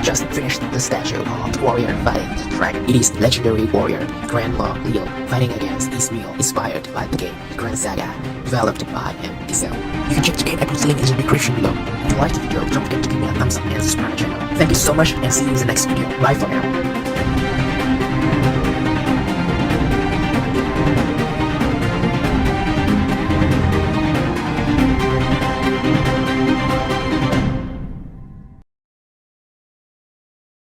just finished the statue called Warrior Fighting the Dragon. It is legendary warrior Grand Law Leo fighting against Ismail, inspired by the game Grand Saga, developed by MDCell. You can check the game Apple's link in the description below. If you liked the video, don't forget to give me a thumbs up and subscribe to the channel. Thank you so much and see you in the next video. Bye for now.